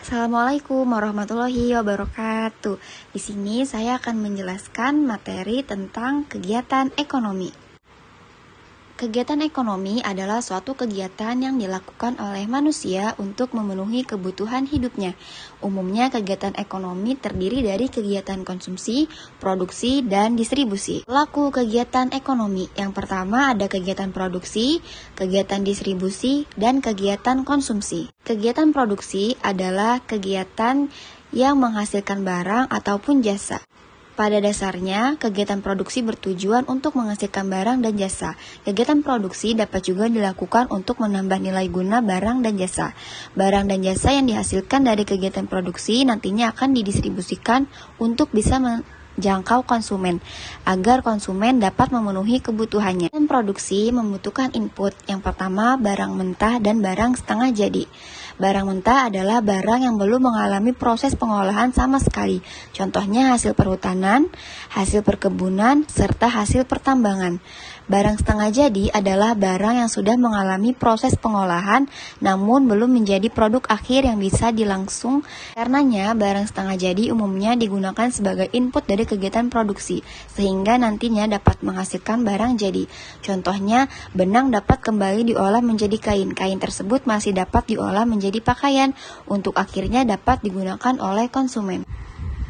Assalamualaikum warahmatullahi wabarakatuh. Di sini saya akan menjelaskan materi tentang kegiatan ekonomi. Kegiatan ekonomi adalah suatu kegiatan yang dilakukan oleh manusia untuk memenuhi kebutuhan hidupnya. Umumnya kegiatan ekonomi terdiri dari kegiatan konsumsi, produksi, dan distribusi. Pelaku kegiatan ekonomi yang pertama ada kegiatan produksi, kegiatan distribusi, dan kegiatan konsumsi. Kegiatan produksi adalah kegiatan yang menghasilkan barang ataupun jasa. Pada dasarnya, kegiatan produksi bertujuan untuk menghasilkan barang dan jasa. Kegiatan produksi dapat juga dilakukan untuk menambah nilai guna barang dan jasa. Barang dan jasa yang dihasilkan dari kegiatan produksi nantinya akan didistribusikan untuk bisa menjangkau konsumen, agar konsumen dapat memenuhi kebutuhannya. Dan produksi membutuhkan input. Yang pertama, barang mentah dan barang setengah jadi. Barang mentah adalah barang yang belum mengalami proses pengolahan sama sekali. Contohnya hasil perhutanan, hasil perkebunan, serta hasil pertambangan. Barang setengah jadi adalah barang yang sudah mengalami proses pengolahan namun belum menjadi produk akhir yang bisa dilangsung. Karenanya, barang setengah jadi umumnya digunakan sebagai input dari kegiatan produksi, sehingga nantinya dapat menghasilkan barang jadi. Contohnya, benang dapat kembali diolah menjadi kain. Kain tersebut masih dapat diolah menjadi pakaian untuk akhirnya dapat digunakan oleh konsumen.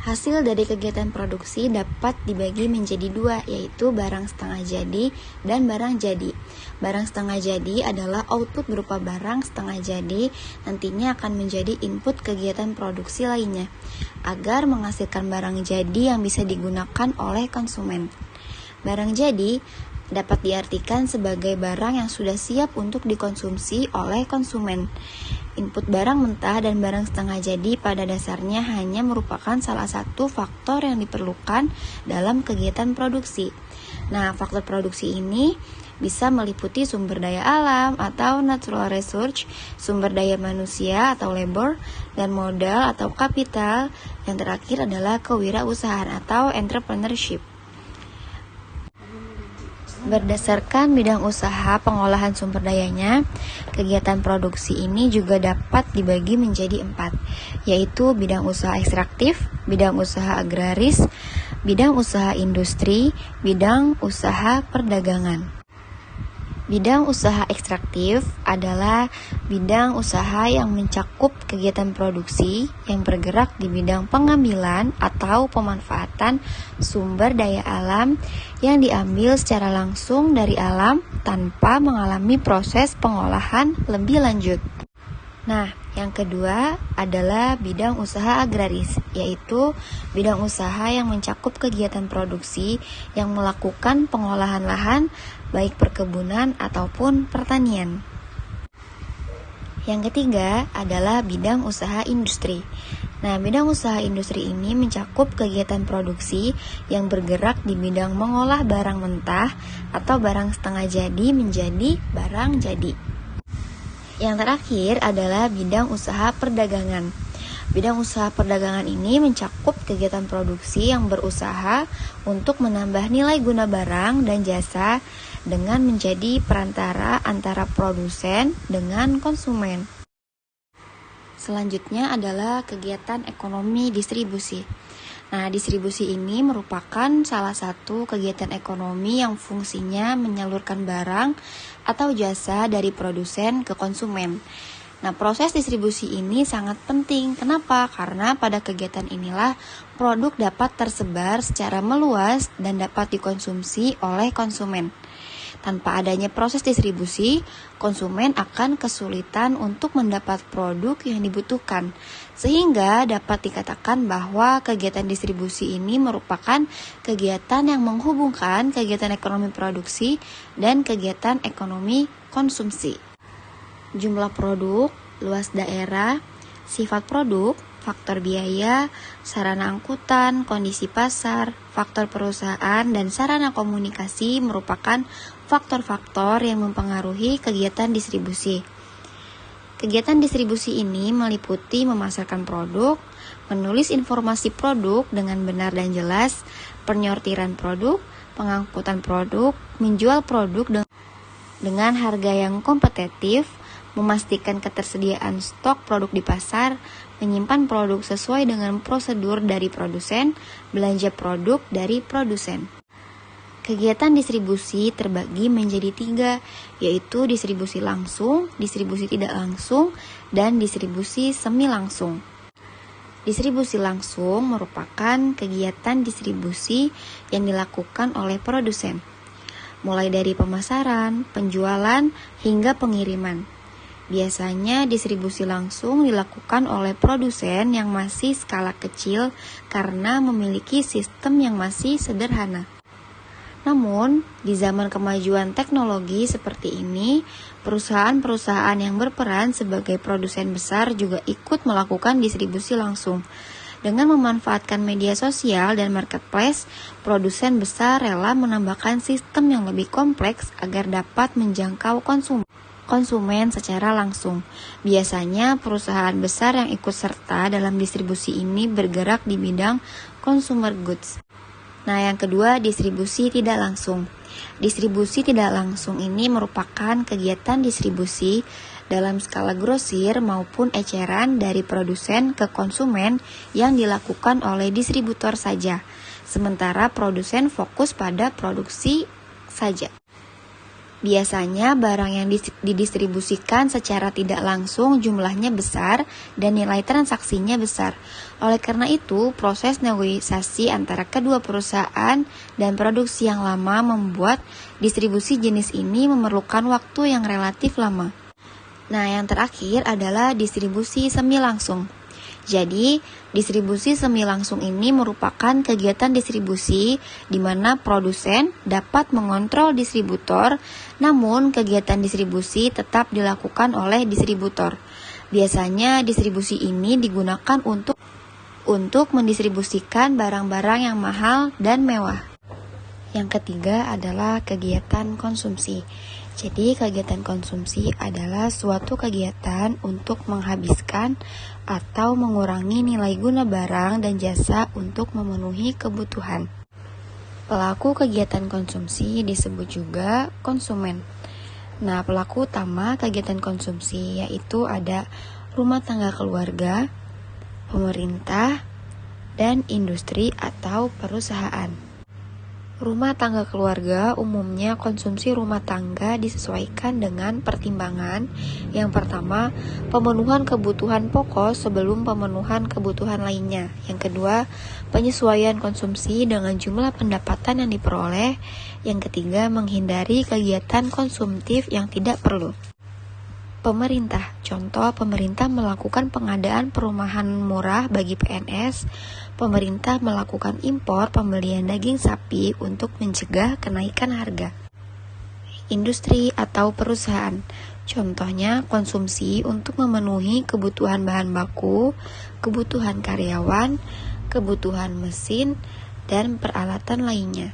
Hasil dari kegiatan produksi dapat dibagi menjadi dua, yaitu barang setengah jadi dan barang jadi. Barang setengah jadi adalah output berupa barang setengah jadi, nantinya akan menjadi input kegiatan produksi lainnya, agar menghasilkan barang jadi yang bisa digunakan oleh konsumen. Barang jadi dapat diartikan sebagai barang yang sudah siap untuk dikonsumsi oleh konsumen. Input barang mentah dan barang setengah jadi pada dasarnya hanya merupakan salah satu faktor yang diperlukan dalam kegiatan produksi. Nah, faktor produksi ini bisa meliputi sumber daya alam atau natural resource, sumber daya manusia atau labor, dan modal atau kapital. Yang terakhir adalah kewirausahaan atau entrepreneurship. Berdasarkan bidang usaha pengolahan sumber dayanya, kegiatan produksi ini juga dapat dibagi menjadi 4, yaitu bidang usaha ekstraktif, bidang usaha agraris, bidang usaha industri, bidang usaha perdagangan. Bidang usaha ekstraktif adalah bidang usaha yang mencakup kegiatan produksi yang bergerak di bidang pengambilan atau pemanfaatan sumber daya alam yang diambil secara langsung dari alam tanpa mengalami proses pengolahan lebih lanjut. Nah, yang kedua adalah bidang usaha agraris, yaitu bidang usaha yang mencakup kegiatan produksi yang melakukan pengolahan lahan, baik perkebunan ataupun pertanian. Yang ketiga adalah bidang usaha industri. Nah, bidang usaha industri ini mencakup kegiatan produksi yang bergerak di bidang mengolah barang mentah atau barang setengah jadi menjadi barang jadi. Yang terakhir adalah bidang usaha perdagangan. Bidang usaha perdagangan ini mencakup kegiatan produksi yang berusaha untuk menambah nilai guna barang dan jasa dengan menjadi perantara antara produsen dengan konsumen. Selanjutnya adalah kegiatan ekonomi distribusi. Nah, distribusi ini merupakan salah satu kegiatan ekonomi yang fungsinya menyalurkan barang atau jasa dari produsen ke konsumen. Nah, proses distribusi ini sangat penting. Kenapa? Karena pada kegiatan inilah produk dapat tersebar secara meluas dan dapat dikonsumsi oleh konsumen. Tanpa adanya proses distribusi, konsumen akan kesulitan untuk mendapat produk yang dibutuhkan. Sehingga dapat dikatakan bahwa kegiatan distribusi ini merupakan kegiatan yang menghubungkan kegiatan ekonomi produksi dan kegiatan ekonomi konsumsi. Jumlah produk, luas daerah, sifat produk, faktor biaya, sarana angkutan, kondisi pasar, faktor perusahaan, dan sarana komunikasi merupakan faktor-faktor yang mempengaruhi kegiatan distribusi. Kegiatan distribusi ini meliputi memasarkan produk, menulis informasi produk dengan benar dan jelas, penyortiran produk, pengangkutan produk, menjual produk dengan harga yang kompetitif, memastikan ketersediaan stok produk di pasar, menyimpan produk sesuai dengan prosedur dari produsen, belanja produk dari produsen. Kegiatan distribusi terbagi menjadi 3, yaitu distribusi langsung, distribusi tidak langsung, dan distribusi semi langsung. Distribusi langsung merupakan kegiatan distribusi yang dilakukan oleh produsen, mulai dari pemasaran, penjualan, hingga pengiriman. Biasanya distribusi langsung dilakukan oleh produsen yang masih skala kecil karena memiliki sistem yang masih sederhana. Namun, di zaman kemajuan teknologi seperti ini, perusahaan-perusahaan yang berperan sebagai produsen besar juga ikut melakukan distribusi langsung. Dengan memanfaatkan media sosial dan marketplace, produsen besar rela menambahkan sistem yang lebih kompleks agar dapat menjangkau konsumen secara langsung. Biasanya, perusahaan besar yang ikut serta dalam distribusi ini bergerak di bidang consumer goods. Nah, yang kedua, distribusi tidak langsung. Distribusi tidak langsung ini merupakan kegiatan distribusi dalam skala grosir maupun eceran dari produsen ke konsumen yang dilakukan oleh distributor saja, sementara produsen fokus pada produksi saja. Biasanya barang yang didistribusikan secara tidak langsung jumlahnya besar dan nilai transaksinya besar. Oleh karena itu, proses negosiasi antara kedua perusahaan dan produksi yang lama membuat distribusi jenis ini memerlukan waktu yang relatif lama. Nah, yang terakhir adalah distribusi semi langsung. Jadi, distribusi semi langsung ini merupakan kegiatan distribusi di mana produsen dapat mengontrol distributor, namun kegiatan distribusi tetap dilakukan oleh distributor. Biasanya distribusi ini digunakan untuk mendistribusikan barang-barang yang mahal dan mewah. Yang ketiga adalah kegiatan konsumsi. Jadi, kegiatan konsumsi adalah suatu kegiatan untuk menghabiskan atau mengurangi nilai guna barang dan jasa untuk memenuhi kebutuhan. Pelaku kegiatan konsumsi disebut juga konsumen. Nah, pelaku utama kegiatan konsumsi yaitu ada rumah tangga keluarga, pemerintah, dan industri atau perusahaan. Rumah tangga keluarga umumnya konsumsi rumah tangga disesuaikan dengan pertimbangan. Yang pertama, pemenuhan kebutuhan pokok sebelum pemenuhan kebutuhan lainnya. Yang kedua, penyesuaian konsumsi dengan jumlah pendapatan yang diperoleh. Yang ketiga, menghindari kegiatan konsumtif yang tidak perlu. Pemerintah, contoh pemerintah melakukan pengadaan perumahan murah bagi PNS. Pemerintah melakukan impor pembelian daging sapi untuk mencegah kenaikan harga. Industri atau perusahaan, contohnya konsumsi untuk memenuhi kebutuhan bahan baku, kebutuhan karyawan, kebutuhan mesin, dan peralatan lainnya.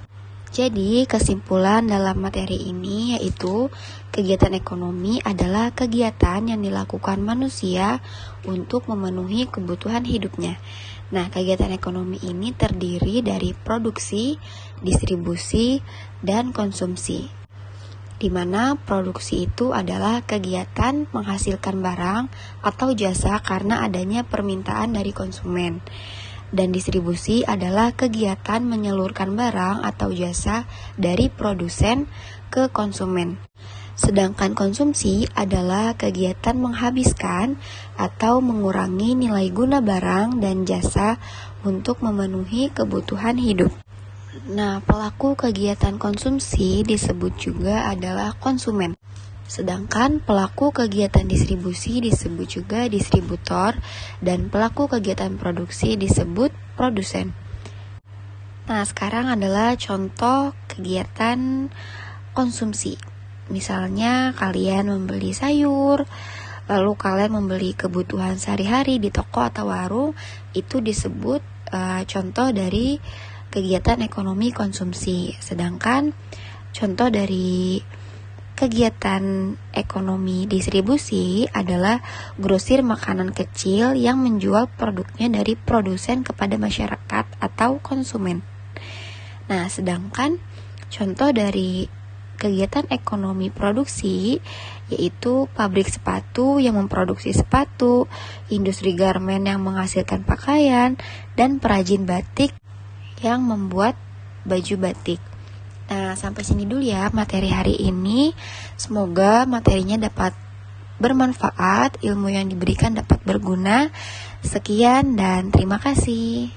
Jadi, kesimpulan dalam materi ini yaitu kegiatan ekonomi adalah kegiatan yang dilakukan manusia untuk memenuhi kebutuhan hidupnya. Nah, kegiatan ekonomi ini terdiri dari produksi, distribusi, dan konsumsi. Di mana produksi itu adalah kegiatan menghasilkan barang atau jasa karena adanya permintaan dari konsumen. Dan distribusi adalah kegiatan menyalurkan barang atau jasa dari produsen ke konsumen. Sedangkan konsumsi adalah kegiatan menghabiskan atau mengurangi nilai guna barang dan jasa untuk memenuhi kebutuhan hidup. Nah, pelaku kegiatan konsumsi disebut juga adalah konsumen. Sedangkan pelaku kegiatan distribusi disebut juga distributor dan pelaku kegiatan produksi disebut produsen. Nah, sekarang adalah contoh kegiatan konsumsi. Misalnya kalian membeli sayur, lalu kalian membeli kebutuhan sehari-hari di toko atau warung, itu disebut contoh dari kegiatan ekonomi konsumsi. Sedangkan contoh dari kegiatan ekonomi distribusi adalah grosir makanan kecil yang menjual produknya dari produsen kepada masyarakat atau konsumen. Nah, sedangkan contoh dari kegiatan ekonomi produksi, yaitu pabrik sepatu yang memproduksi sepatu, industri garmen yang menghasilkan pakaian, dan perajin batik yang membuat baju batik. Nah, sampai sini dulu ya materi hari ini. Semoga materinya dapat bermanfaat, ilmu yang diberikan dapat berguna. Sekian dan terima kasih.